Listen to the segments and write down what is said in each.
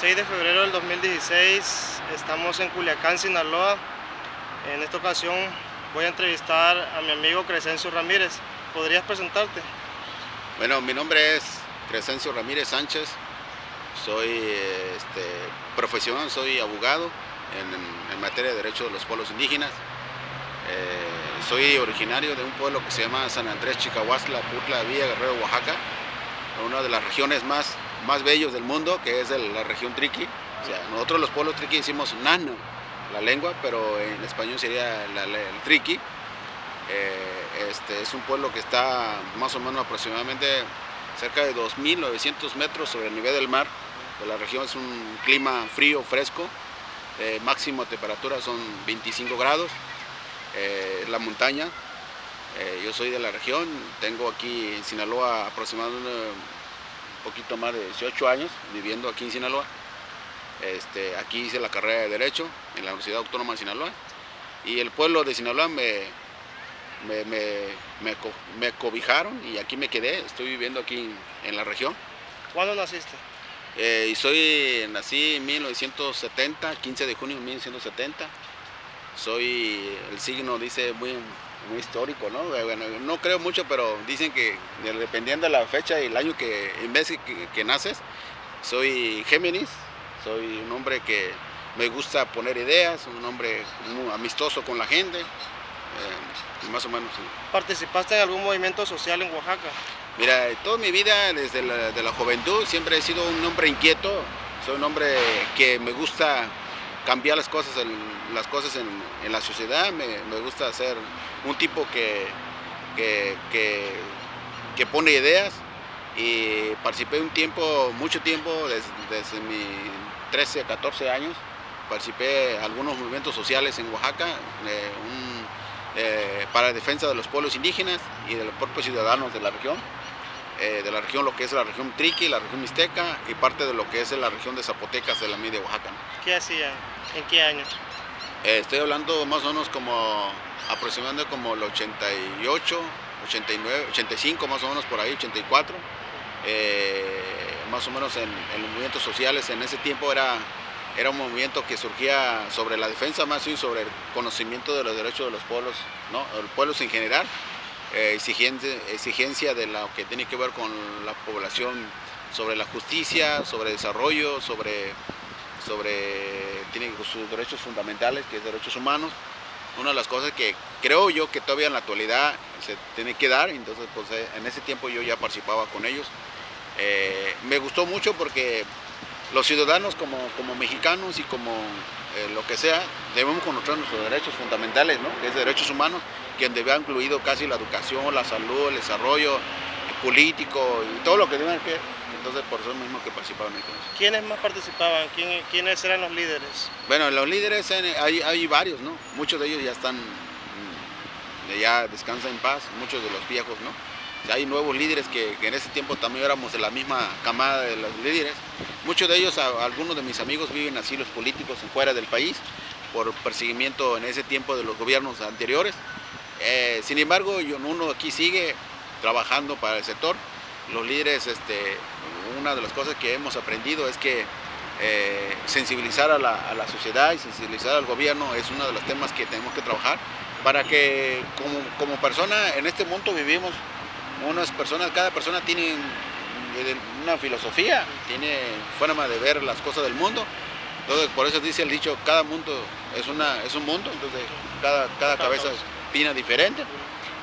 6 de febrero del 2016, estamos en Culiacán, Sinaloa. En esta ocasión voy a entrevistar a mi amigo Crescencio Ramírez. ¿Podrías presentarte? Bueno, mi nombre es Crescencio Ramírez Sánchez, soy profesional, soy abogado en materia de derechos de los pueblos indígenas. Soy originario de un pueblo que se llama San Andrés Chicahuastla, Putla, Villa Guerrero, Oaxaca, una de las regiones más bellos del mundo, que es la región Triqui. O sea, nosotros los pueblos Triqui decimos nano, la lengua, pero en español sería el Triqui. Es un pueblo que está más o menos aproximadamente cerca de 2.900 metros sobre el nivel del mar. De la región es un clima frío, fresco, máximo temperatura son 25 grados, la montaña. Yo soy de la región, tengo aquí en Sinaloa aproximadamente un poquito más de 18 años viviendo aquí en Sinaloa. Aquí hice la carrera de Derecho en la Universidad Autónoma de Sinaloa, y el pueblo de Sinaloa me cobijaron y aquí me quedé. Estoy viviendo aquí en la región. ¿Cuándo naciste? Nací en 1970, 15 de junio de 1970. Soy, el signo dice muy histórico, ¿no? Bueno, no creo mucho, pero dicen que dependiendo de la fecha y el año en vez que naces, soy Géminis. Soy un hombre que me gusta poner ideas, un hombre muy amistoso con la gente, más o menos. Sí. ¿Participaste en algún movimiento social en Oaxaca? Mira, toda mi vida, desde la juventud, siempre he sido un hombre inquieto. Soy un hombre que me gusta cambiar las cosas en la sociedad. Me gusta ser un tipo que pone ideas, y participé mucho tiempo, desde mis 13 a 14 años, participé en algunos movimientos sociales en Oaxaca, para la defensa de los pueblos indígenas y de los propios ciudadanos de la región, lo que es la región Triqui, la región Mixteca, y parte de lo que es la región de Zapotecas de la MIR de Oaxaca. ¿Qué hacían? ¿En qué años? Estoy hablando más o menos aproximadamente como el 88, 89, 85, más o menos por ahí, 84. Más o menos en los movimientos sociales en ese tiempo era un movimiento que surgía sobre la defensa, más bien sobre el conocimiento de los derechos de los pueblos, ¿no? Los pueblos en general, exigencia de lo que tiene que ver con la población, sobre la justicia, sobre desarrollo, sobre sus derechos fundamentales, que es derechos humanos. Una de las cosas que creo yo que todavía en la actualidad se tiene que dar. Entonces, pues, en ese tiempo yo ya participaba con ellos. Me gustó mucho porque los ciudadanos como mexicanos y como lo que sea, debemos conocer nuestros derechos fundamentales, ¿no? Que es derechos humanos, que debe haber incluido casi la educación, la salud, el desarrollo político y todo lo que deben que. Entonces, por eso mismo que participaban en eso. ¿Quiénes más participaban? ¿Quiénes eran los líderes? Bueno, los líderes hay varios, ¿no? Muchos de ellos ya están, ya descansan en paz, muchos de los viejos, ¿no? O sea, hay nuevos líderes que en ese tiempo también éramos de la misma camada de los líderes. Muchos de ellos, algunos de mis amigos viven asilos políticos fuera del país por perseguimiento en ese tiempo de los gobiernos anteriores. Sin embargo, uno aquí sigue trabajando para el sector. Los líderes, una de las cosas que hemos aprendido es que sensibilizar a la sociedad y sensibilizar al gobierno es uno de los temas que tenemos que trabajar para que como persona en este mundo vivimos. Cada persona tiene una filosofía, tiene forma de ver las cosas del mundo. Entonces, por eso dice el dicho, cada mundo es un mundo, entonces cada cabeza opina diferente.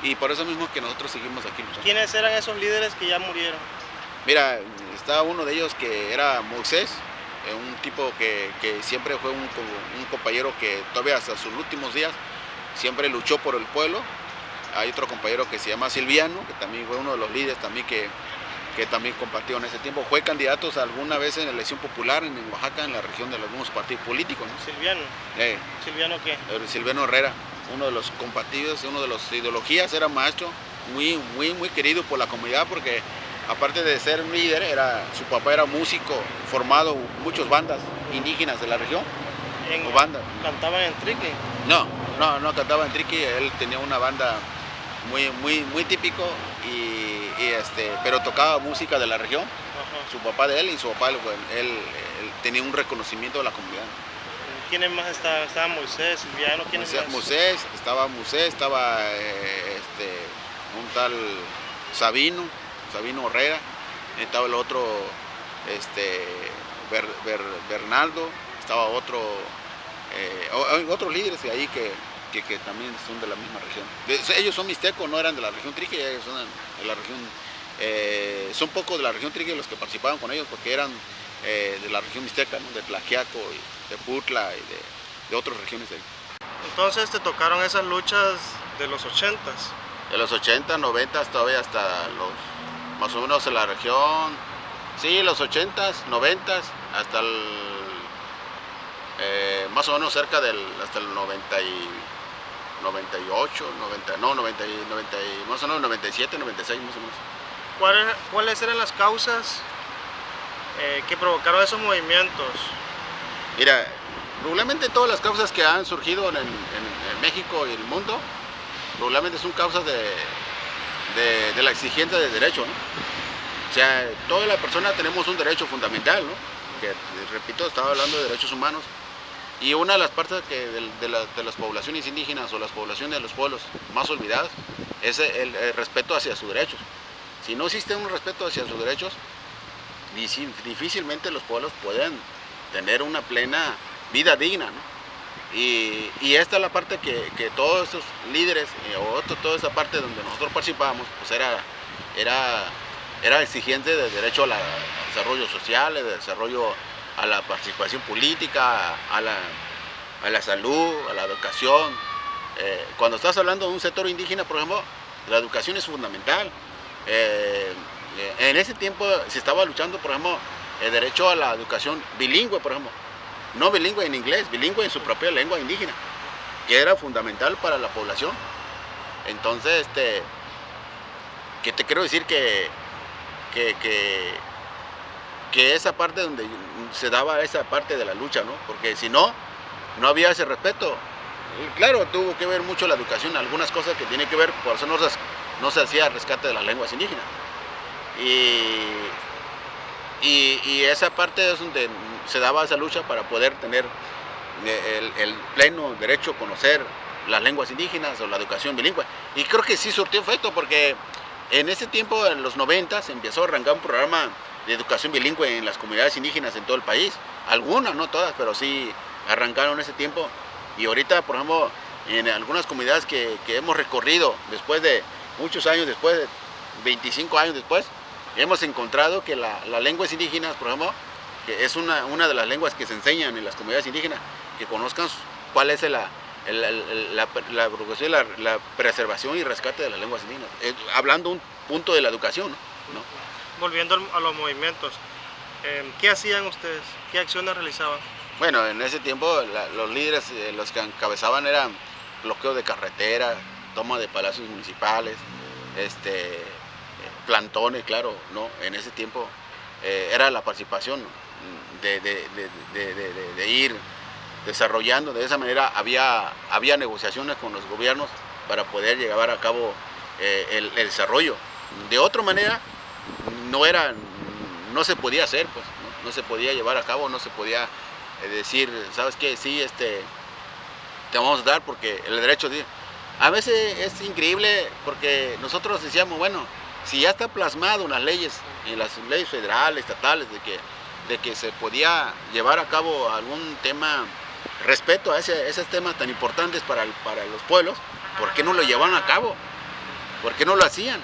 Y por eso mismo que nosotros seguimos aquí luchando. ¿Quiénes eran esos líderes que ya murieron? Mira, estaba uno de ellos que era Moisés, un tipo que siempre fue un compañero que todavía hasta sus últimos días siempre luchó por el pueblo. Hay otro compañero que se llama Silviano, que también fue uno de los líderes también que también compartió en ese tiempo. Fue candidato alguna vez en la elección popular en Oaxaca, en la región de algunos partidos políticos, ¿no? ¿Silviano? ¿Silviano qué? Silviano Herrera, uno de los compartidos, uno de las ideologías, era maestro, muy querido por la comunidad, porque aparte de ser un líder, su papá era músico, formado muchas bandas indígenas de la región. ¿Cantaban en Triqui? No cantaba en Triqui, él tenía una banda muy típico, pero tocaba música de la región. su papá de él y su papá, él tenía un reconocimiento de la comunidad. ¿Quiénes más estaban? Estaba Moisés, Silviano, ¿quiénes más? Moisés, estaba un tal Sabino Herrera, estaba el otro, Bernaldo, estaba otros líderes de ahí que también son de la misma región. Ellos son mixtecos, no eran de la región Triqui, ellos son de la región, son pocos de la región Triqui los que participaban con ellos porque eran de la región mixteca, ¿no? De Tlaxiaco, y de Putla y de otras regiones de ahí. Entonces te tocaron esas luchas de los 80s. De los 80, 90 todavía hasta los, más o menos en la región, sí, los 80s, 90s, hasta el, más o menos cerca hasta el 98, 90, no, 90, más o menos 97, 96 más o menos. ¿Cuáles eran las causas que provocaron esos movimientos? Mira, probablemente todas las causas que han surgido en México y el mundo, probablemente son causas de la exigencia de derecho, ¿no? O sea, toda la persona tenemos un derecho fundamental, ¿no? Que, repito, estaba hablando de derechos humanos. Y una de las partes de las poblaciones indígenas o las poblaciones de los pueblos más olvidadas es el respeto hacia sus derechos. Si no existe un respeto hacia sus derechos, difícilmente los pueblos pueden tener una plena vida digna, ¿no? Y esta es la parte que todos estos líderes, toda esa parte donde nosotros participábamos, pues era exigente de derecho al desarrollo social, de desarrollo a la participación política, a la salud, a la educación. Cuando estás hablando de un sector indígena, por ejemplo, la educación es fundamental. En ese tiempo se estaba luchando, por ejemplo, el derecho a la educación bilingüe, por ejemplo. No bilingüe en inglés, bilingüe en su propia lengua indígena, que era fundamental para la población. Entonces, que te quiero decir que esa parte donde se daba esa parte de la lucha, ¿no? Porque si no había ese respeto. Claro, tuvo que ver mucho la educación, algunas cosas que tienen que ver, por eso no se hacía rescate de las lenguas indígenas. Y esa parte es donde se daba esa lucha para poder tener el pleno derecho a conocer las lenguas indígenas o la educación bilingüe. Y creo que sí surtió efecto porque en ese tiempo, en los 90, se empezó a arrancar un programa de educación bilingüe en las comunidades indígenas en todo el país. Algunas, no todas, pero sí arrancaron en ese tiempo. Y ahorita, por ejemplo, en algunas comunidades que hemos recorrido después de muchos años después, de 25 años después, hemos encontrado que las lenguas indígenas, por ejemplo, que es una de las lenguas que se enseñan en las comunidades indígenas, que conozcan cuál es la preservación y rescate de las lenguas indígenas, hablando un punto de la educación, ¿no? Volviendo a los movimientos, ¿qué hacían ustedes? ¿Qué acciones realizaban? Bueno, en ese tiempo los líderes, los que encabezaban eran bloqueo de carretera, toma de palacios municipales, plantones, claro, ¿no? En ese tiempo era la participación de ir desarrollando. De esa manera había negociaciones con los gobiernos para poder llevar a cabo el desarrollo. De otra manera no se podía hacer, pues, no se podía llevar a cabo, no se podía decir, ¿sabes qué? Sí, te vamos a dar porque el derecho de... A veces es increíble porque nosotros decíamos, bueno, si ya está plasmado en las leyes federales, estatales, de que se podía llevar a cabo algún tema, respeto a esos temas tan importantes para los pueblos, ¿por qué no lo llevaron a cabo? ¿Por qué no lo hacían?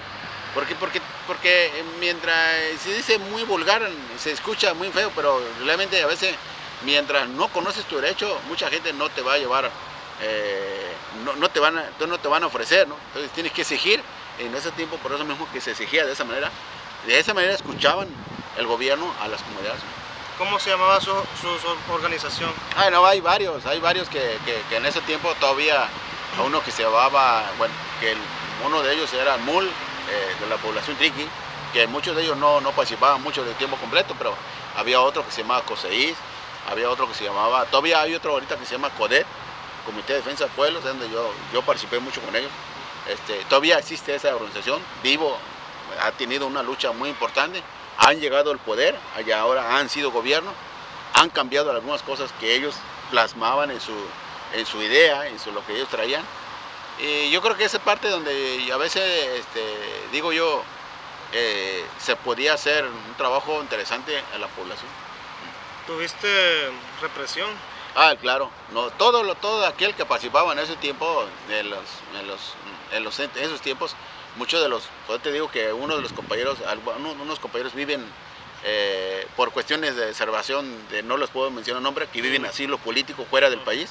Porque mientras se dice muy vulgar, se escucha muy feo, pero realmente a veces, mientras no conoces tu derecho, mucha gente no te va a llevar, no te van a ofrecer, ¿no? Entonces tienes que exigir. En ese tiempo, por eso mismo que se exigía de esa manera escuchaban el gobierno a las comunidades. ¿Cómo se llamaba su organización? No, hay varios que en ese tiempo todavía, a uno que se llamaba, bueno, que uno de ellos era MUL, de la población Triqui, que muchos de ellos no participaban mucho de tiempo completo, pero había otro que se llamaba COSEIS, había otro que se llamaba, todavía hay otro ahorita que se llama CODET, Comité de Defensa de Pueblos, donde yo participé mucho con ellos. Todavía existe esa organización, vivo, ha tenido una lucha muy importante han llegado al poder, allá ahora han sido gobierno, han cambiado algunas cosas que ellos plasmaban en su idea, lo que ellos traían. Y yo creo que esa parte donde a veces, digo yo, se podía hacer un trabajo interesante a la población. ¿Tuviste represión? Ah, claro, no, todo aquel que participaba en ese tiempo, en esos tiempos, muchos de los, pues te digo que uno de los compañeros, unos compañeros viven por cuestiones de observación, no les puedo mencionar nombre, que viven asilo político fuera del país.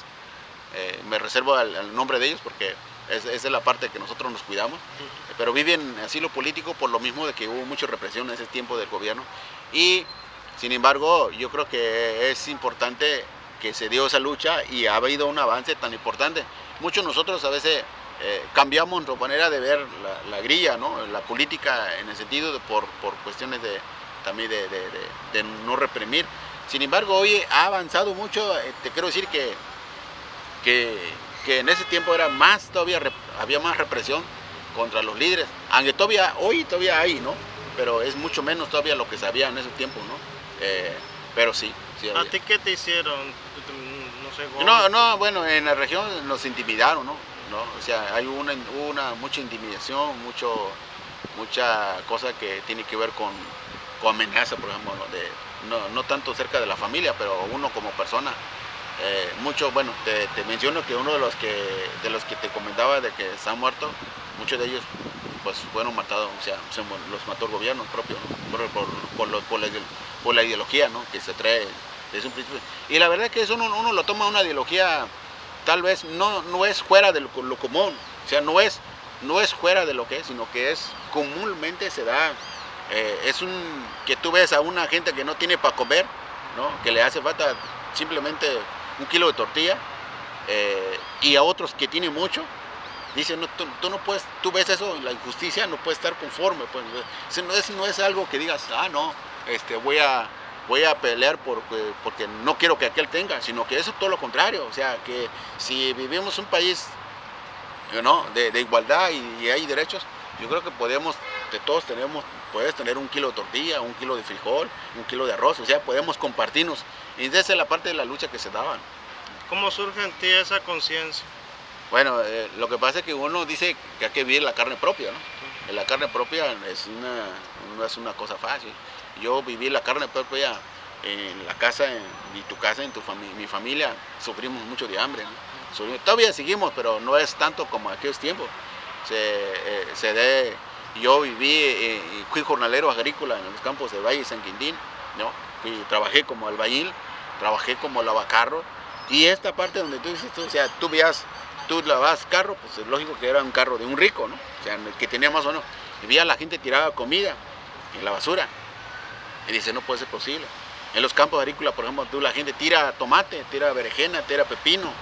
Me reservo al nombre de ellos porque esa es la parte que nosotros nos cuidamos, pero viven asilo político por lo mismo de que hubo mucha represión en ese tiempo del gobierno. Y sin embargo, yo creo que es importante que se dio esa lucha y ha habido un avance tan importante. Muchos nosotros a veces cambiamos nuestra manera de ver la grilla, ¿no? La política en el sentido de por cuestiones también de no reprimir. Sin embargo, hoy ha avanzado mucho. Te quiero decir que en ese tiempo era más, todavía había más represión contra los líderes, aunque hoy todavía hay, ¿no? Pero es mucho menos todavía lo que se había en ese tiempo, ¿no? Pero sí había. ¿A ti qué te hicieron? No sé, No, bueno, en la región nos intimidaron, ¿no? O sea, hay mucha intimidación, mucha cosa que tiene que ver con amenaza, por ejemplo, ¿no? No tanto cerca de la familia, pero uno como persona. Bueno, te menciono que uno de los que te comentaba de que se han muerto, muchos de ellos pues fueron matados, o sea, los mató el gobierno propio, ¿no? por la ideología, ¿no? Que se trae desde un principio. Y la verdad es que eso uno lo toma una ideología, tal vez no es fuera de lo común, o sea, no es fuera de lo que es, sino que es comúnmente se da, que tú ves a una gente que no tiene para comer, ¿no? Que le hace falta simplemente 1 kilo de tortilla, y a otros que tienen mucho, dicen, no, tú no puedes, tú ves eso, la injusticia, no puedes estar conforme, pues, no es algo que digas, no, voy a pelear porque no quiero que aquel tenga, sino que eso es todo lo contrario, o sea, que si vivimos un país, ¿no? de igualdad y hay derechos, yo creo que todos puedes tener 1 kilo de tortilla, 1 kilo de frijol, 1 kilo de arroz, o sea, podemos compartirnos. Y esa es la parte de la lucha que se daban. ¿Cómo surge en ti esa conciencia? Bueno, lo que pasa es que uno dice que hay que vivir la carne propia, ¿no? La carne propia no es una cosa fácil. Yo viví la carne propia en la casa, en tu casa, mi familia, sufrimos mucho de hambre, ¿no? Todavía seguimos, pero no es tanto como aquellos tiempos. Yo viví, fui jornalero agrícola en los campos de Valle y San Quintín, ¿no? Trabajé como albañil, trabajé como lavacarro, y esta parte donde tú dices, o sea, tú lavabas carro, pues es lógico que era un carro de un rico, ¿no? O sea, que tenía más o menos, y veía la gente tiraba comida en la basura, y dice, no puede ser posible. En los campos agrícolas, por ejemplo, la gente tira tomate, tira berenjena, tira pepino,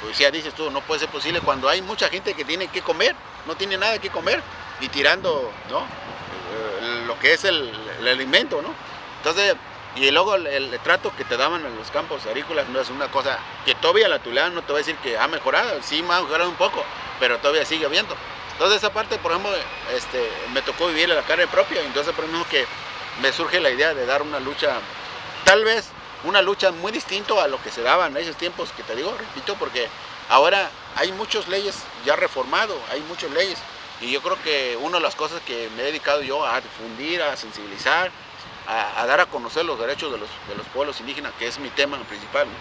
pues ya dices tú, no puede ser posible cuando hay mucha gente que tiene que comer, no tiene nada que comer, y tirando, ¿no? Lo que es el alimento, ¿no? Entonces, y luego el trato que te daban en los campos agrícolas no es una cosa que todavía la Tulán no te voy a decir que ha mejorado, sí me ha mejorado un poco, pero todavía sigue habiendo. Entonces esa parte, por ejemplo, me tocó vivir la carne propia, entonces por ejemplo que me surge la idea de dar una lucha, tal vez una lucha muy distinta a lo que se daba en esos tiempos, que te digo, repito, porque ahora hay muchas leyes ya reformado, hay muchas leyes, y yo creo que una de las cosas que me he dedicado yo a difundir, a sensibilizar, a dar a conocer los derechos de los pueblos indígenas, que es mi tema principal, ¿no?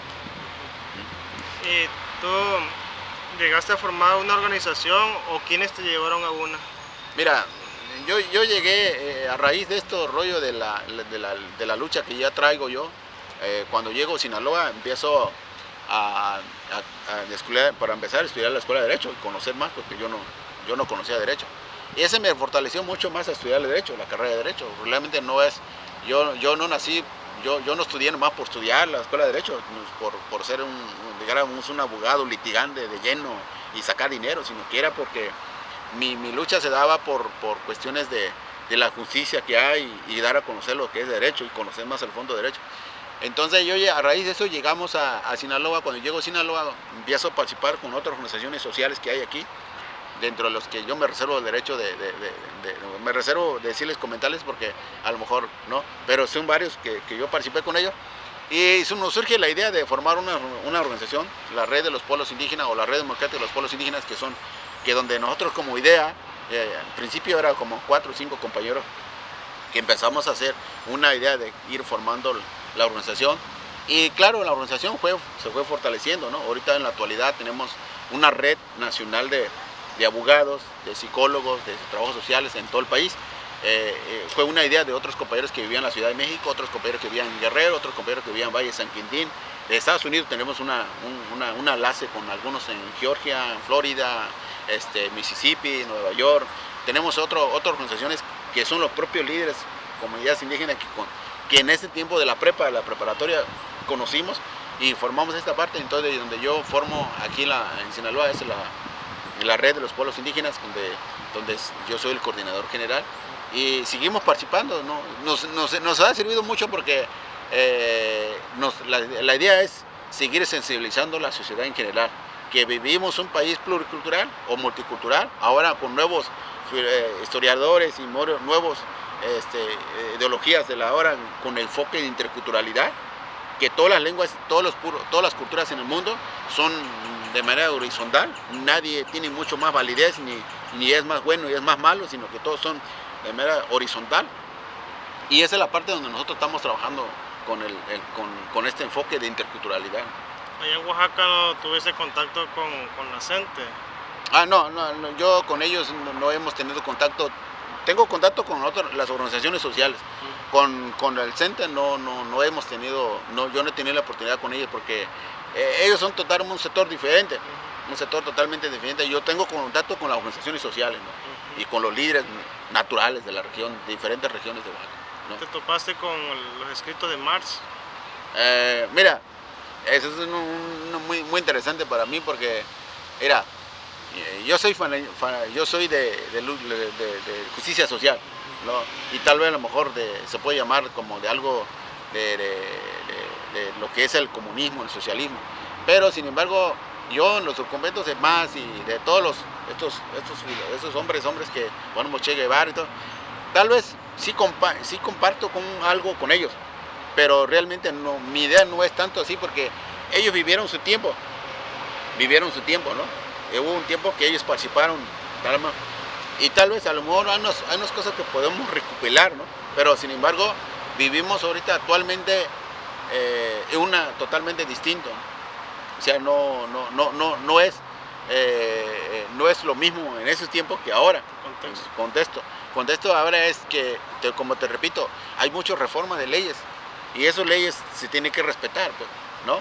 ¿Y tú llegaste a formar una organización o quiénes te llevaron a una? Mira, yo llegué a raíz de esto rollo de la lucha que ya traigo yo. Cuando llego a Sinaloa empiezo para empezar a estudiar la escuela de Derecho y conocer más, porque yo no conocía Derecho. Y ese me fortaleció mucho más a estudiar el Derecho, la carrera de Derecho. Realmente no es, yo no nací, yo no estudié nomás por estudiar la escuela de Derecho, por ser un abogado litigante de lleno y sacar dinero, sino que era porque mi lucha se daba por cuestiones de la justicia que hay y dar a conocer lo que es Derecho y conocer más el fondo de Derecho. Entonces a raíz de eso llegamos a Sinaloa. Cuando llego a Sinaloa empiezo a participar con otras organizaciones sociales que hay aquí, dentro de los que yo me reservo el derecho me reservo de decirles, comentarles, porque a lo mejor no, pero son varios que yo participé con ellos. Y nos surge la idea de formar una organización, la Red de los Pueblos Indígenas o la Red Democrática de los Pueblos Indígenas, que donde nosotros como idea, al principio era como 4 o 5 compañeros, que empezamos a hacer una idea de ir formando la organización. Y claro, la organización se fue fortaleciendo, ¿no? Ahorita en la actualidad tenemos una red nacional de abogados, de psicólogos, de trabajos sociales en todo el país. Fue una idea de otros compañeros que vivían en la Ciudad de México, otros compañeros que vivían en Guerrero, otros compañeros que vivían en Valle de San Quintín. De Estados Unidos tenemos un enlace con algunos en Georgia, en Florida, Mississippi, Nueva York. Tenemos otras organizaciones que son los propios líderes, comunidades indígenas que en ese tiempo de la preparatoria conocimos y formamos esta parte. Entonces, donde yo formo aquí en Sinaloa es la Red de los Pueblos Indígenas, donde yo soy el coordinador general, y seguimos participando, ¿no? Nos ha servido mucho porque la idea es seguir sensibilizando a la sociedad en general, que vivimos un país pluricultural o multicultural, ahora con nuevos historiadores y nuevos ideologías de la hora, con el enfoque de interculturalidad, que todas las lenguas, todas las culturas en el mundo son de manera horizontal, nadie tiene mucho más validez, ni es más bueno y es más malo, sino que todos son de manera horizontal. Y esa es la parte donde nosotros estamos trabajando con este enfoque de interculturalidad. Allá en Oaxaca no tuviste contacto con la gente. No, yo con ellos no hemos tenido contacto. Tengo contacto con las organizaciones sociales. Con el CENTE no hemos tenido, yo no he tenido la oportunidad con ellos porque ellos son totalmente un sector diferente, un sector totalmente diferente. Yo tengo contacto con las organizaciones sociales, ¿no? Y con los líderes naturales de la región, de diferentes regiones de Oaxaca, ¿no? ¿Te topaste con los escritos de Marx? Mira, eso es muy interesante para mí porque, mira, yo soy de justicia social, ¿no? Y tal vez a lo mejor se puede llamar como de algo de lo que es el comunismo, el socialismo, pero sin embargo yo en los documentos de Marx y de todos estos hombres que ponemos Che Guevara y todo, tal vez sí comparto algo con ellos, pero realmente mi idea no es tanto así porque ellos vivieron su tiempo, ¿no? Hubo un tiempo que ellos participaron, y tal vez a lo mejor hay unas cosas que podemos recopilar, ¿no? Pero sin embargo vivimos ahorita actualmente totalmente distinto, ¿no? O sea, no es lo mismo en esos tiempos que ahora. Contexto ahora es que, como te repito, hay muchas reformas de leyes y esas leyes se tienen que respetar, pues, ¿no?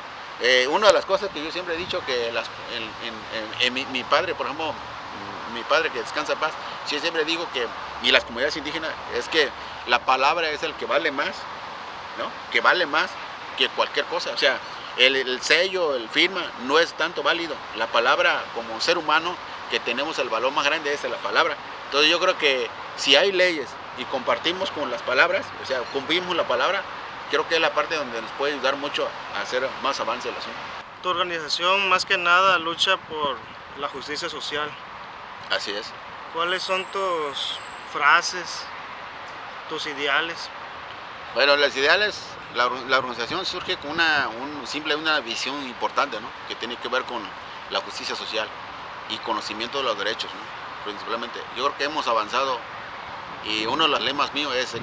Una de las cosas que yo siempre he dicho que mi padre, por ejemplo, mi padre que descansa en paz, yo siempre digo y las comunidades indígenas, es que la palabra es el que vale más, ¿no? Que vale más que cualquier cosa. O sea, el sello, el firma, no es tanto válido. La palabra, como ser humano, que tenemos el valor más grande es la palabra. Entonces yo creo que si hay leyes y compartimos con las palabras, o sea, cumplimos la palabra, creo que es la parte donde nos puede ayudar mucho a hacer más avance el asunto. Tu organización más que nada lucha por la justicia social. Así es. ¿Cuáles son tus frases, tus ideales? Bueno, los ideales, la organización surge con una visión importante, ¿no? Que tiene que ver con la justicia social y conocimiento de los derechos, ¿no? Principalmente. Yo creo que hemos avanzado y uno de los lemas míos es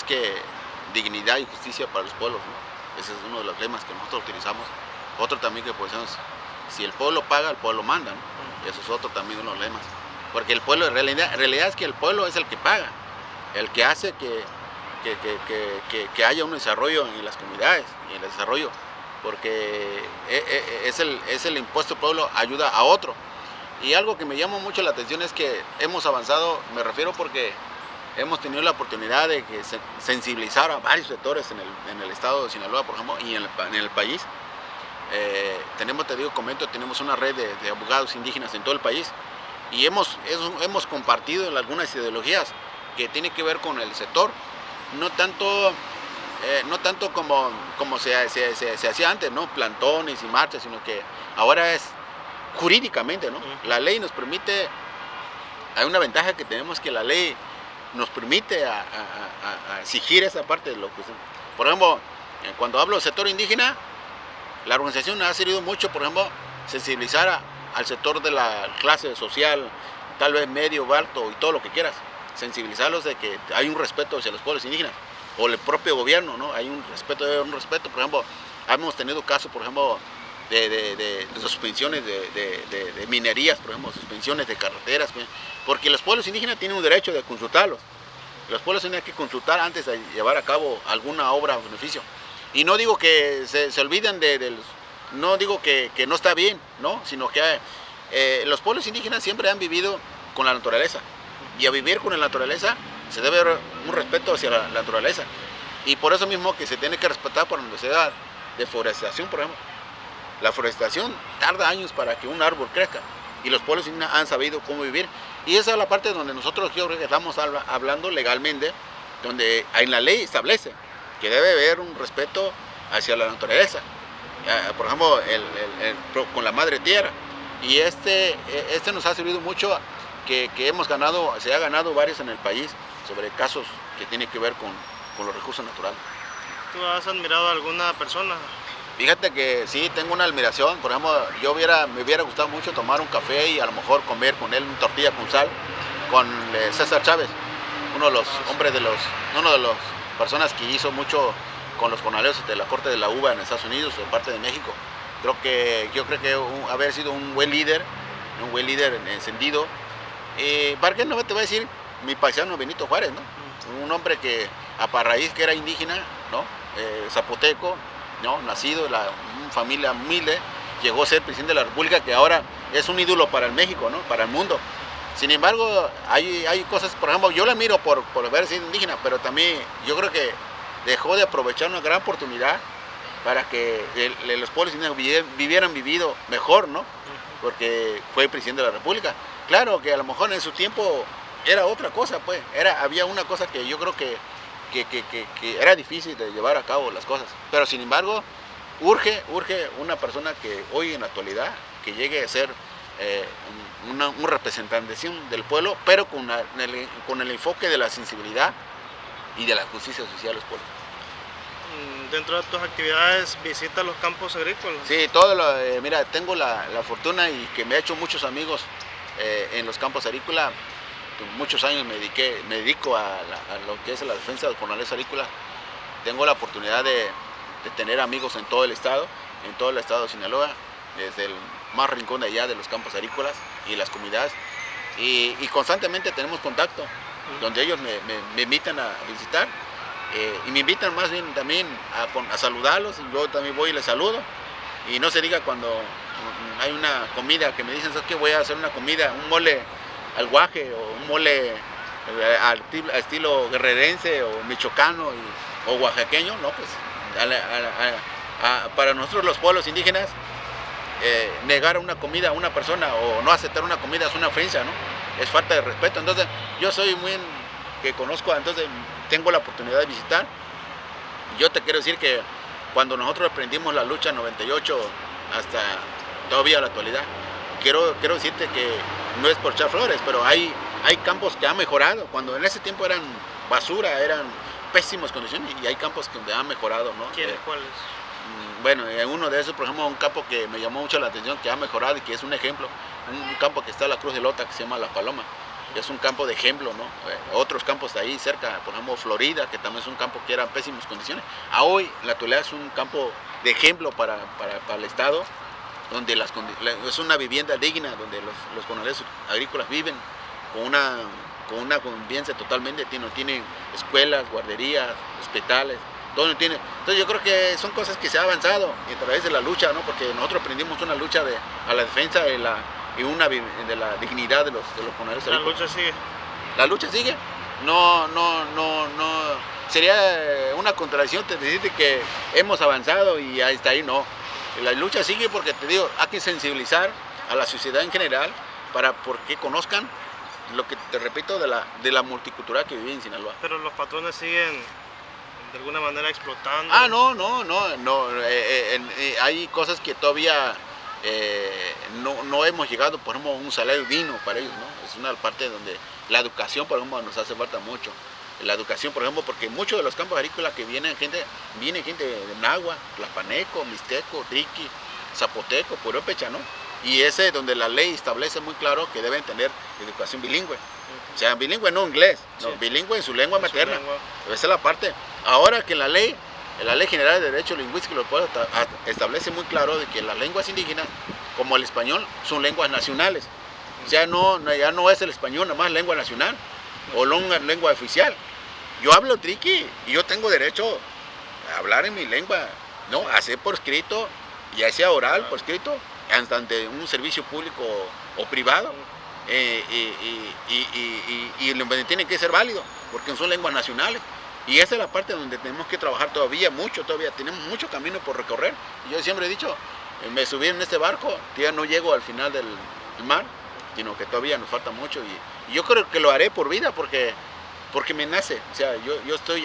que dignidad y justicia para los pueblos, ¿no? Ese es uno de los lemas que nosotros utilizamos. Otro también que pues si el pueblo paga, el pueblo manda, ¿no? Eso es otro también de los lemas. Porque el pueblo, en realidad es que el pueblo es el que paga, el que hace que haya un desarrollo en las comunidades y en el desarrollo. Porque es el impuesto pueblo ayuda a otro. Y algo que me llama mucho la atención es que hemos avanzado, me refiero porque hemos tenido la oportunidad de sensibilizar a varios sectores en el estado de Sinaloa, por ejemplo, y en el país. Tenemos una red de abogados indígenas en todo el país y hemos compartido algunas ideologías que tienen que ver con el sector, no tanto como se hacía antes, ¿no? Plantones y marchas, sino que ahora es jurídicamente, ¿no? La ley nos permite, hay una ventaja que tenemos, que la ley nos permite a exigir esa parte de lo que... Por ejemplo, cuando hablo del sector indígena, la organización ha servido mucho, por ejemplo, sensibilizar al sector de la clase social, tal vez medio, alto y todo lo que quieras, sensibilizarlos de que hay un respeto hacia los pueblos indígenas, o el propio gobierno, ¿no? Hay un respeto, por ejemplo, hemos tenido casos, por ejemplo, de suspensiones de minerías, por ejemplo, suspensiones de carreteras, porque los pueblos indígenas tienen un derecho de consultarlos. Los pueblos tienen que consultar antes de llevar a cabo alguna obra o beneficio. Y no digo que se olviden no digo que no está bien, ¿no? Sino que los pueblos indígenas siempre han vivido con la naturaleza. Y a vivir con la naturaleza se debe haber un respeto hacia la naturaleza. Y por eso mismo que se tiene que respetar por donde se da deforestación, por ejemplo. La forestación tarda años para que un árbol crezca. Y los pueblos indígenas han sabido cómo vivir. Y esa es la parte donde nosotros, yo creo que estamos hablando legalmente, donde en la ley establece que debe haber un respeto hacia la naturaleza. Por ejemplo, con la madre tierra. Y este nos ha servido mucho, que hemos ganado, se ha ganado varios en el país sobre casos que tienen que ver con los recursos naturales. ¿Tú has admirado a alguna persona? Fíjate que sí, tengo una admiración. Por ejemplo, me hubiera gustado mucho tomar un café y a lo mejor comer con él una tortilla con sal, con César Chávez, uno de los hombres una de las personas que hizo mucho con los jornaleros de la Corte de la Uva en Estados Unidos, de parte de México. Yo creo que haber sido un buen líder encendido. ¿Para qué no te voy a decir mi paisano Benito Juárez, ¿no? Un hombre que a raíz que era indígena, ¿no? Zapoteco, ¿no? Nacido en una familia humilde, llegó a ser presidente de la República, que ahora es un ídolo para el México, ¿no? Para el mundo. Sin embargo, hay cosas, por ejemplo, yo la admiro por haber sido indígena, pero también yo creo que dejó de aprovechar una gran oportunidad para que los pueblos indígenas hubieran vivido mejor, ¿no? Porque fue presidente de la República. Claro que a lo mejor en su tiempo era otra cosa, pues. Había una cosa que yo creo que era difícil de llevar a cabo las cosas. Pero sin embargo, urge una persona que hoy en la actualidad, que llegue a ser una representación del pueblo, pero con el enfoque de la sensibilidad y de la justicia social de los pueblos. Dentro de tus actividades, ¿visitas los campos agrícolas? Sí, mira, tengo la fortuna y que me he hecho muchos amigos en los campos agrícolas. Muchos años me dedico a lo que es la defensa de los jornaleros agrícolas. Tengo la oportunidad de tener amigos en todo el estado de Sinaloa, desde el más rincón de allá de los campos agrícolas y las comunidades. Y constantemente tenemos contacto, donde ellos me invitan a visitar. Y me invitan más bien también a saludarlos, y yo también voy y les saludo. Y no se diga cuando hay una comida que me dicen, ¿sabes qué? Voy a hacer una comida, un mole al guaje o un mole al estilo guerrerense o michoacano o oaxaqueño, ¿no? Pues para nosotros los pueblos indígenas, negar una comida a una persona o no aceptar una comida es una ofensa, ¿no? Es falta de respeto. Entonces yo soy muy que conozco, entonces tengo la oportunidad de visitar. Yo te quiero decir que cuando nosotros emprendimos la lucha 98 hasta todavía la actualidad, quiero decirte que no es por echar flores, pero hay campos que han mejorado. Cuando en ese tiempo eran basura, eran pésimas condiciones, y hay campos donde han mejorado, ¿no? ¿Cuáles? Bueno, en uno de esos, por ejemplo, un campo que me llamó mucho la atención, que ha mejorado y que es un ejemplo, un campo que está en la Cruz de Lota, que se llama La Paloma. Es un campo de ejemplo, ¿no? Otros campos de ahí cerca, por ejemplo Florida, que también es un campo que era en pésimas condiciones. A hoy, la actualidad es un campo de ejemplo para el Estado, donde es una vivienda digna, donde los jornaleros agrícolas viven con una convivencia totalmente, tienen escuelas, guarderías, hospitales, todo lo tiene. Entonces yo creo que son cosas que se ha avanzado a través de la lucha, ¿no? Porque nosotros aprendimos una lucha a la defensa de la dignidad de los jornaleros agrícolas. ¿La lucha sigue? La lucha sigue. No, sería una contradicción decirte que hemos avanzado y hasta ahí no. La lucha sigue porque, te digo, hay que sensibilizar a la sociedad en general porque conozcan lo que te repito de la multicultural que vive en Sinaloa. Pero los patrones siguen de alguna manera explotando. No. Hay cosas que todavía no hemos llegado, por ejemplo, a un salario digno para ellos, ¿no? Es una parte donde la educación, por ejemplo, nos hace falta mucho. La educación, por ejemplo, porque muchos de los campos agrícolas que viene gente de Nahua, Tlapaneco, Mixteco, Triqui, Zapoteco, Purépecha, ¿no? Y ese es donde la ley establece muy claro que deben tener educación bilingüe. O sea, bilingüe no inglés, no, sí, bilingüe en su lengua materna. Esa es la parte. Ahora que la ley General de Derecho Lingüístico del Pueblo establece muy claro de que las lenguas indígenas, como el español, son lenguas nacionales. O sea, ya no es el español nada más lengua nacional o lengua oficial. Yo hablo triqui y yo tengo derecho a hablar en mi lengua, ¿no? Hacer por escrito, ya sea oral, por escrito, ante un servicio público o privado. Y tiene que ser válido, porque son lenguas nacionales. Y esa es la parte donde tenemos que trabajar todavía tenemos mucho camino por recorrer. Yo siempre he dicho, me subí en este barco, ya no llego al final del mar, sino que todavía nos falta mucho. Y yo creo que lo haré por vida, porque me nace. O sea, yo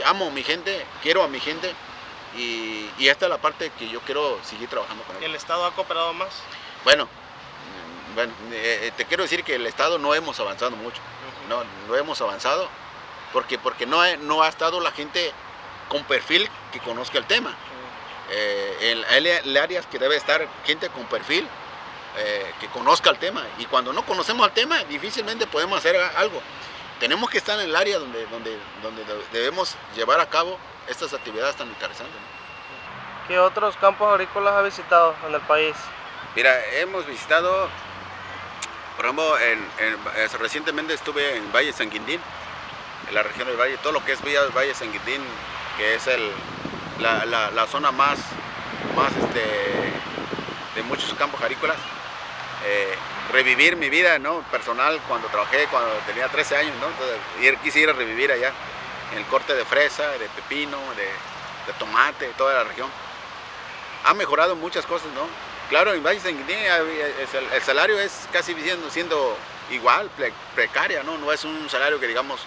amo a mi gente, quiero a mi gente, y esta es la parte que yo quiero seguir trabajando con ellos. ¿El Estado ha cooperado más? Bueno, te quiero decir que el Estado no hemos avanzado mucho, no hemos avanzado, porque no ha estado la gente con perfil que conozca el tema. El área que debe estar gente con perfil que conozca el tema, y cuando no conocemos el tema difícilmente podemos hacer algo. Tenemos que estar en el área donde debemos llevar a cabo estas actividades tan interesantes, ¿no? ¿Qué otros campos agrícolas ha visitado en el país? Mira, hemos visitado, por ejemplo, recientemente estuve en Valle San Quintín, en la región del Valle, todo lo que es Valle San Quintín, que es la zona más de muchos campos agrícolas. Revivir mi vida, ¿no?, personal cuando tenía 13 años, ¿no? Entonces, quise ir a revivir allá, en el corte de fresa, de pepino, de tomate, toda la región. Ha mejorado muchas cosas, ¿no? Claro, en Valle San Quintín el salario es casi siendo igual, precaria, ¿no? No es un salario que, digamos,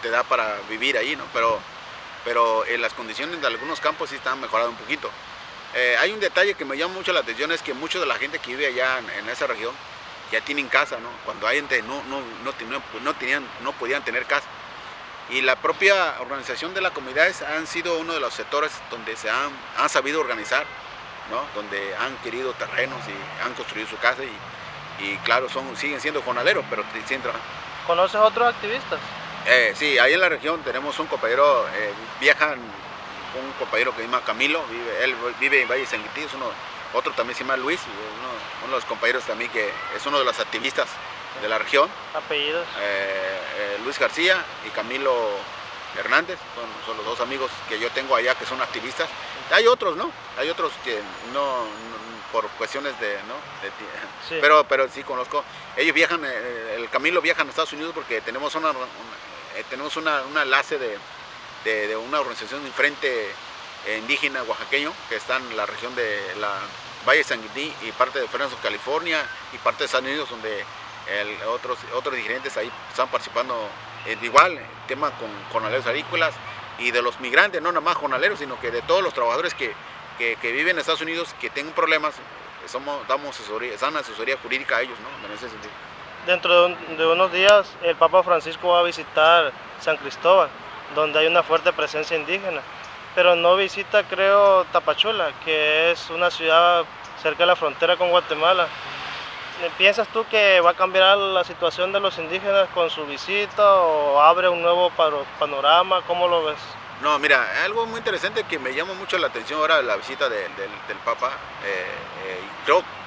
te da para vivir ahí, ¿no? Pero las condiciones de algunos campos sí están mejorando un poquito. Hay un detalle que me llama mucho la atención, es que mucha de la gente que vive allá en esa región ya tienen casa, ¿no? Cuando hay gente no podían tener casa. Y la propia organización de las comunidades han sido uno de los sectores donde se han sabido organizar, ¿no? Donde han querido terrenos y han construido su casa y claro, siguen siendo jornaleros, pero siguen trabajando. ¿Conoces otros activistas? Sí, ahí en la región tenemos un compañero, un compañero que se llama Camilo, él vive en Valle San Quintín, otro también se llama Luis, uno de los compañeros también que es uno de los activistas de la región. ¿Apellidos? Luis García y Camilo Hernández, son los dos amigos que yo tengo allá que son activistas. Hay otros, ¿no? Hay otros que no por cuestiones sí. Pero sí conozco. Ellos viajan, el Camilo viaja a Estados Unidos porque tenemos un enlace de una organización de Frente Indígena Oaxaqueño que está en la región de la Valle San Quintín y parte de Fresno, California, y parte de Estados Unidos, donde otros dirigentes ahí están participando igual, tema con jornaleros agrícolas y de los migrantes, no nada más jornaleros, sino que de todos los trabajadores que viven en Estados Unidos, que tengan problemas, damos asesoría jurídica a ellos, ¿no? En ese sentido. Dentro de unos días el Papa Francisco va a visitar San Cristóbal, donde hay una fuerte presencia indígena, pero no visita, creo, Tapachula, que es una ciudad cerca de la frontera con Guatemala. ¿Piensas tú que va a cambiar la situación de los indígenas con su visita o abre un nuevo panorama? ¿Cómo lo ves? No, mira, algo muy interesante que me llama mucho la atención ahora la visita del Papa.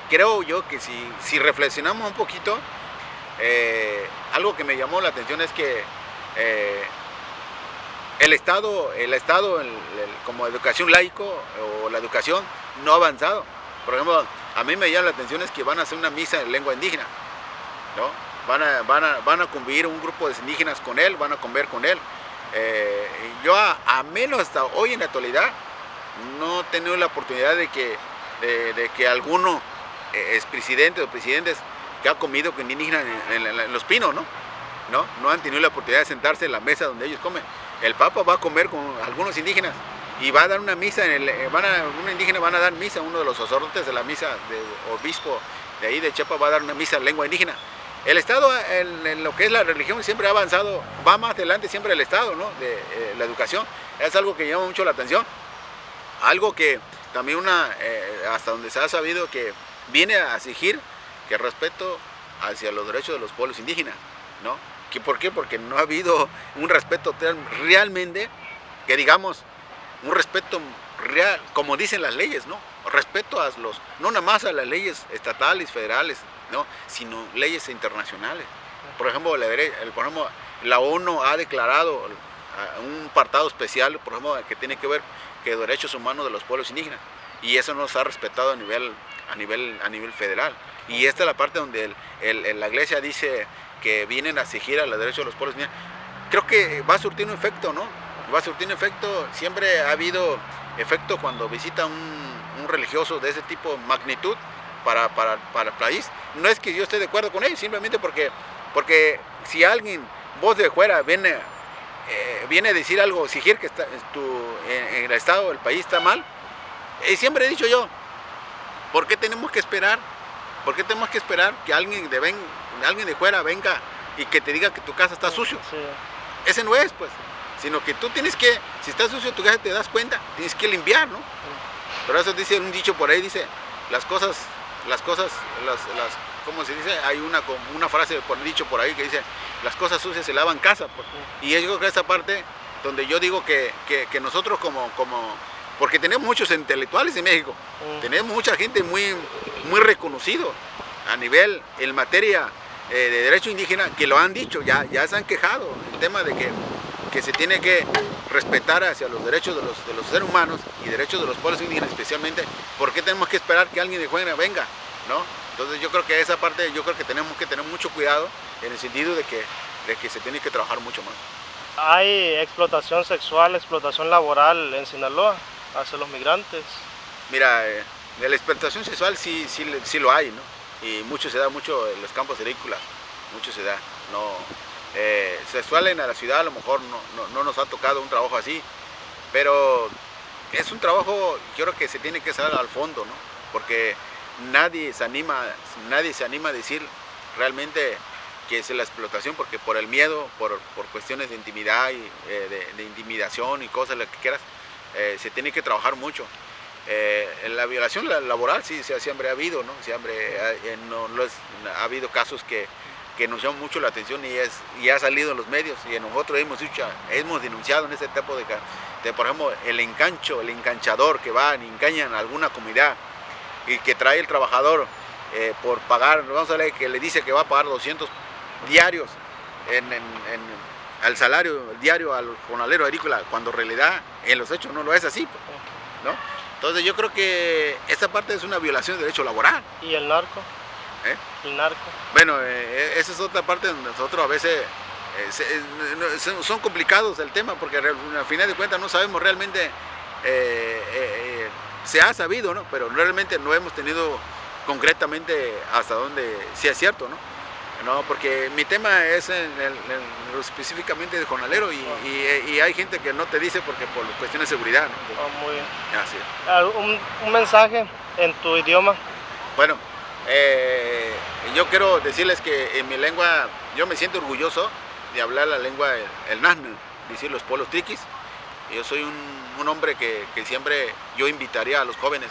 Creo yo que si reflexionamos un poquito, algo que me llamó la atención es que el Estado como educación laico o la educación no ha avanzado. Por ejemplo, a mí me llama la atención es que van a hacer una misa en lengua indígena, ¿no? Van a convivir un grupo de indígenas con él, van a comer con él. Yo a menos hasta hoy en la actualidad no he tenido la oportunidad de que alguno expresidente o presidentes que ha comido con indígenas en Los Pinos, no han tenido la oportunidad de sentarse en la mesa donde ellos comen. El Papa va a comer con algunos indígenas y va a dar una misa, un indígena van a dar misa, uno de los sacerdotes de la misa, de obispo de ahí de Chiapas va a dar una misa en lengua indígena. El Estado en lo que es la religión siempre ha avanzado, va más adelante siempre el Estado, ¿no? De la educación, es algo que llama mucho la atención, algo que también hasta donde se ha sabido que viene a exigir que el respeto hacia los derechos de los pueblos indígenas, ¿no? ¿Por qué? Porque no ha habido un respeto realmente, que digamos, un respeto real, como dicen las leyes, ¿no? Respeto no nada más a las leyes estatales, federales, ¿no? Sino leyes internacionales. Por ejemplo, la ONU ha declarado un apartado especial, por ejemplo, que tiene que ver con derechos humanos de los pueblos indígenas, y eso no se ha respetado a nivel federal. Y esta es la parte donde la iglesia dice que vienen a exigir a los derechos de los pueblos indígenas. Creo que va a surtir un efecto, ¿no? Va a surtir un efecto. Siempre ha habido efecto cuando visita un religioso de ese tipo, magnitud, para el país. No es que yo esté de acuerdo con ellos, simplemente porque si alguien, voz de fuera, viene a decir algo, exigir que en el Estado, el país está mal, siempre he dicho yo, ¿por qué tenemos que esperar? ¿Por qué tenemos que esperar que alguien de fuera venga y que te diga que tu casa está sucio? Sí. Ese no es, pues, sino que tú tienes que, si está sucio tu casa te das cuenta, tienes que limpiar, ¿no? Pero eso dice un dicho por ahí, dice, ¿cómo se dice? Hay una frase dicho por ahí que dice, las cosas sucias se lavan casa, pues. Y yo creo que esa parte donde yo digo que nosotros porque tenemos muchos intelectuales en México, tenemos mucha gente muy reconocido a nivel, en materia de derecho indígena, que lo han dicho, ya se han quejado, el tema de que se tiene que respetar hacia los derechos de los seres humanos y derechos de los pueblos indígenas especialmente. ¿Por qué tenemos que esperar que alguien de fuera venga, ¿no? Entonces yo creo que esa parte, tenemos que tener mucho cuidado en el sentido de que se tiene que trabajar mucho más. ¿Hay explotación sexual, explotación laboral en Sinaloa hacia los migrantes? Mira, de la explotación sexual sí lo hay, ¿no? Y se da mucho en los campos agrícolas, mucho se da, ¿no? Sexual en la ciudad a lo mejor no nos ha tocado un trabajo así, pero es un trabajo, yo creo que se tiene que salir al fondo, ¿no? Porque nadie se anima a decir realmente que es la explotación, porque por el miedo, por cuestiones de intimidad y de intimidación y cosas, lo que quieras, se tiene que trabajar mucho. En la violación laboral sí siempre ha habido, ¿no? Siempre ha habido casos que nos llaman mucho la atención y ha salido en los medios, y nosotros hemos denunciado en ese tipo de, por ejemplo, el enganchador que va y engañan a alguna comunidad y que trae el trabajador por pagar, vamos a ver, que le dice que va a pagar 200 diarios al salario diario al jornalero agrícola, cuando en realidad en los hechos no lo es así, ¿no? Entonces yo creo que esta parte es una violación de derecho laboral. ¿Y el narco? El narco. Bueno, esa es otra parte donde nosotros a veces son complicados el tema, porque al final de cuentas no sabemos realmente, se ha sabido, ¿no? Pero realmente no hemos tenido concretamente hasta dónde sí es cierto, ¿no? No, porque mi tema es específicamente de jornalero y hay gente que no te dice porque por cuestiones de seguridad, ¿no? Muy bien. Así es. Un mensaje en tu idioma. Bueno, yo quiero decirles que en mi lengua, yo me siento orgulloso de hablar la lengua, el Nahnu, decir los pueblos triquis. Yo soy un hombre que siempre yo invitaría a los jóvenes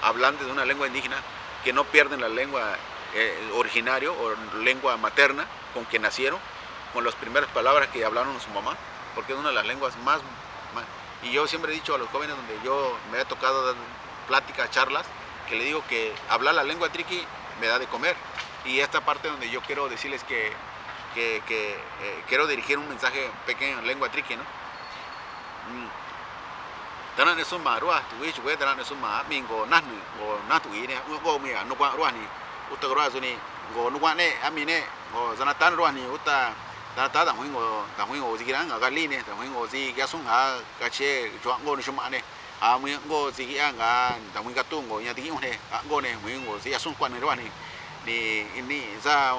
hablantes de una lengua indígena que no pierden la lengua originario o lengua materna con que nacieron, con las primeras palabras que hablaron a su mamá, porque es una de las lenguas más. Y yo siempre he dicho a los jóvenes donde yo me he tocado dar pláticas, charlas, que le digo que hablar la lengua triqui me da de comer. Y esta parte donde yo quiero decirles que quiero dirigir un mensaje pequeño en lengua triqui, ¿no? Tanan es un marua, tu wish, güey, tanan es un ma, mingo, nahnu, o natui, ne, go mia, no kwa ruani, uta gruazuni, go no guane, amine, o zanatan ruani, uta, zanata, da huingo, zikiran, agaline, da huingo, zi, gasun, ha, cache, go no shumane, a huingo, zikian, da huingatungo, yatiune, go ne, huingo, zi, asun kwan ruani, ni, za,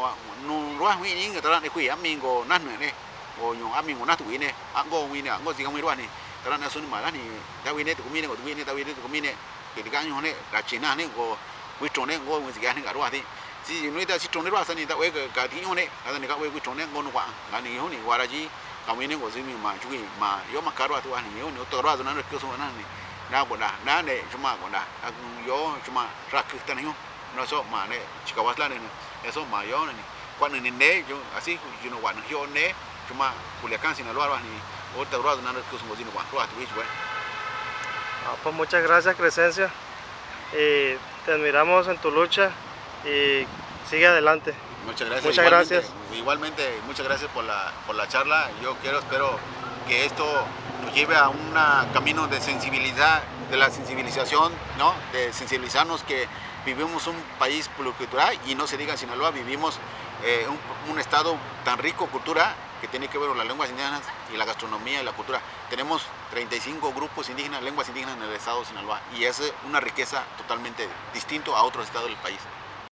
no ruani, ni, tanan de kui, amingo, nahnu, ne, o yo, amingo, natui, ne, go wine, go zikan ruani. tarana suni malani tawine kumine ko tuwine tawine kumine ke diganyo ne rachina ne ko witrone ngo muzigani garwa ti si nuita si trone rasa ni ta we ka ti ne ada ni ka we witrone ngo no kwa ngani honi waraji kamine ko zimi ma chugi ma yo makarwa tu ani yo no to rasa na ke so na ni na ko na ne chuma ko na yo chuma rak tan yo no so ma ne chikawasla ne eso ma yo ni cuando ni ne yo así yo no guano yo ne cuma Culiacán Sinaloa ni otra rueda no que somos dino guano rueda tu güey. Pues muchas gracias, Crescencia, y te admiramos en tu lucha y sigue adelante. Muchas gracias. Muchas gracias. Igualmente, muchas gracias por la charla. Yo espero que esto nos lleve a un camino de sensibilidad, de la sensibilización, ¿no? De sensibilizarnos que vivimos un país pluricultural y no se diga en Sinaloa, vivimos un estado tan rico en cultura que tiene que ver con las lenguas indígenas y la gastronomía y la cultura. Tenemos 35 grupos indígenas, lenguas indígenas en el estado de Sinaloa y es una riqueza totalmente distinta a otros estados del país.